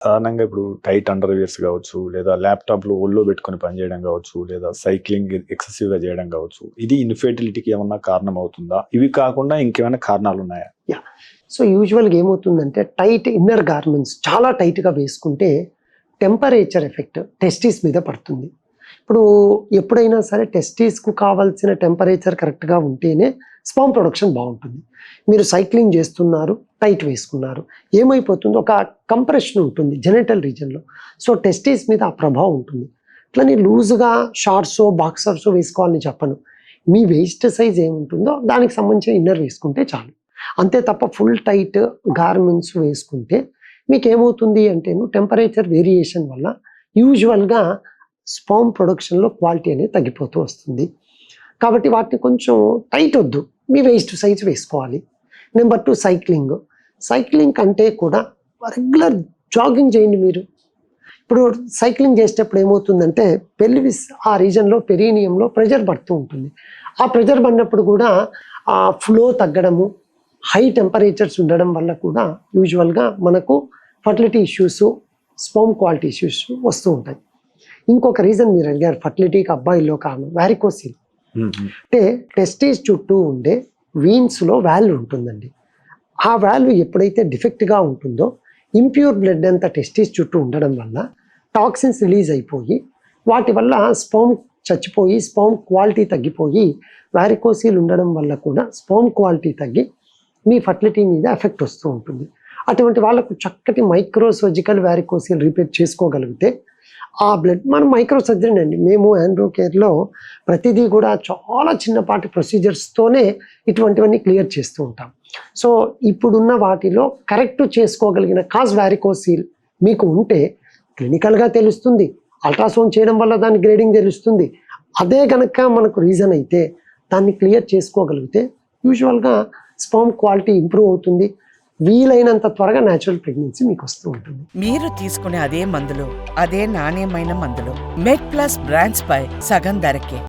సాధారణంగా ఇప్పుడు tight underwears గావచ్చు, లేదా ల్యాప్‌టాప్‌లో ఒళ్ళో పెట్టుకొని పనిచేయడం గావచ్చు, లేదా సైక్లింగ్ ఎక్సెసివ్‌గా చేయడం గావచ్చు. ఇది ఇన్‌ఫెర్టిలిటీకి ఏమన్నా కారణం అవుతుందా? ఇవి కాకుండా ఇంకేమైనా కారణాలున్నాయా? యాహ్! సో, యూజువల్‌గా ఏమవుతుందంటే టైట్ ఇన్నర్ గార్మెంట్స్ చాలా టైట్‌గా వేసుకుంటే టెంపరేచర్ ఎఫెక్ట్ టెస్టిస్ మీద పడుతుంది. ఇప్పుడు ఎప్పుడైనా సరే టెస్టిస్‌కు కావాల్సిన టెంపరేచర్ కరెక్ట్‌గా ఉంటేనే స్పెర్మ్ ప్రొడక్షన్ బావుంటుంది. మీరు సైక్లింగ్ చేస్తున్నారు, టైట్ వేసుకున్నారు. ఏమైపోతుంది ఒక కంప్రెషన్ ఉంటుంది జెనిటల్ రీజియన్‌లో. సో, టెస్టిస్ మీద ఆ ప్రభావం ఉంటుంది. అట్లని లూజ్‌గా షార్ట్సో, బాక్సర్సో వేసుకోవాలని చెప్పను. మీ వేస్ట్ సైజ్ ఏముంటుందో దానికి సంబంధించిన ఇన్నర్ వేసుకుంటే చాలు. అంతే తప్ప ఫుల్ టైట్ గార్మెంట్స్ వేసుకుంటే మీకేమవుతుంది అంటేను టెంపరేచర్ వేరియేషన్ వల్ల యూజువల్‌గా స్పెర్మ్ ప్రొడక్షన్‌లో క్వాలిటీ అనేది తగ్గిపోతూ వస్తుంది. కాబట్టి వాటిని కొంచెం టైట్ వద్దు. మీ వేస్ట్ సైజ్ వేసుకోవాలి. Number 2 cycling. సైక్లింగ్ కంటే కూడా రెగ్యులర్ జాగింగ్ చేయండి మీరు. ఇప్పుడు సైక్లింగ్ చేసేటప్పుడు ఏమవుతుందంటే పెల్విస్ ఆ రీజన్‌లో పెరినియంలో ప్రెషర్ పడుతూ ఉంటుంది. ఆ ప్రెషర్ పడినప్పుడు కూడా ఫ్లో తగ్గడము, హై టెంపరేచర్స్ ఉండడం వల్ల కూడా యూజువల్‌గా మనకు fertility issues, sperm quality issues వస్తూ ఉంటాయి. ఇంకొక రీజన్ మీరు అడిగారు ఫర్టిలిటీకి అబ్బాయిల్లో కారణం వారికోసిల్. అంటే టెస్టిస్ చుట్టూ ఉండే వీన్స్‌లో వాల్వ్ ఉంటుందండి. ఆ వాల్వ్ ఎప్పుడైతే డిఫెక్ట్‌గా ఉంటుందో ఇంప్యూర్ బ్లడ్ అంతా టెస్టిస్ చుట్టూ ఉండడం వల్ల టాక్సిన్స్ రిలీజ్ అయిపోయి వాటి వల్ల స్పెర్మ్ చచ్చిపోయి స్పెర్మ్ క్వాలిటీ తగ్గిపోయి వారికోసిల్ ఉండడం వల్ల కూడా స్పెర్మ్ క్వాలిటీ తగ్గి మీ ఫర్టిలిటీ మీద ఎఫెక్ట్ వస్తూ ఉంటుంది. అటువంటి వాళ్ళకు చక్కటి మైక్రో సర్జికల్ వారికోసిల్ రిపేర్ చేసుకోగలిగితే ఆ బ్లడ్ మనం మైక్రో సర్జరీ అండి. మేము ఆండ్రో కేర్‌లో ప్రతిదీ కూడా చాలా చిన్నపాటి ప్రొసీజర్స్‌తోనే ఇటువంటివన్నీ క్లియర్ చేస్తూ ఉంటాం. సో, ఇప్పుడున్న వాటిలో కరెక్ట్ చేసుకోగలిగిన కాజ్ వారికోసిల్ మీకు ఉంటే క్లినికల్‌గా తెలుస్తుంది. అల్ట్రాసౌండ్ చేయడం వల్ల దాని గ్రేడింగ్ తెలుస్తుంది. అదే గనక మనకు రీజన్ అయితే దాన్ని క్లియర్ చేసుకోగలిగితే యూజువల్‌గా స్పెర్మ్ క్వాలిటీ ఇంప్రూవ్ అవుతుంది. వీలైనంత త్వరగా న్యాచురల్ ప్రెగ్నెన్సీ మీకు వస్తూ ఉంటుంది. మీరు తీసుకునే అదే మందులు, అదే నాణ్యమైన మందులు మెడ్ ప్లస్ బ్రాండ్స్ పై సగం ధరకే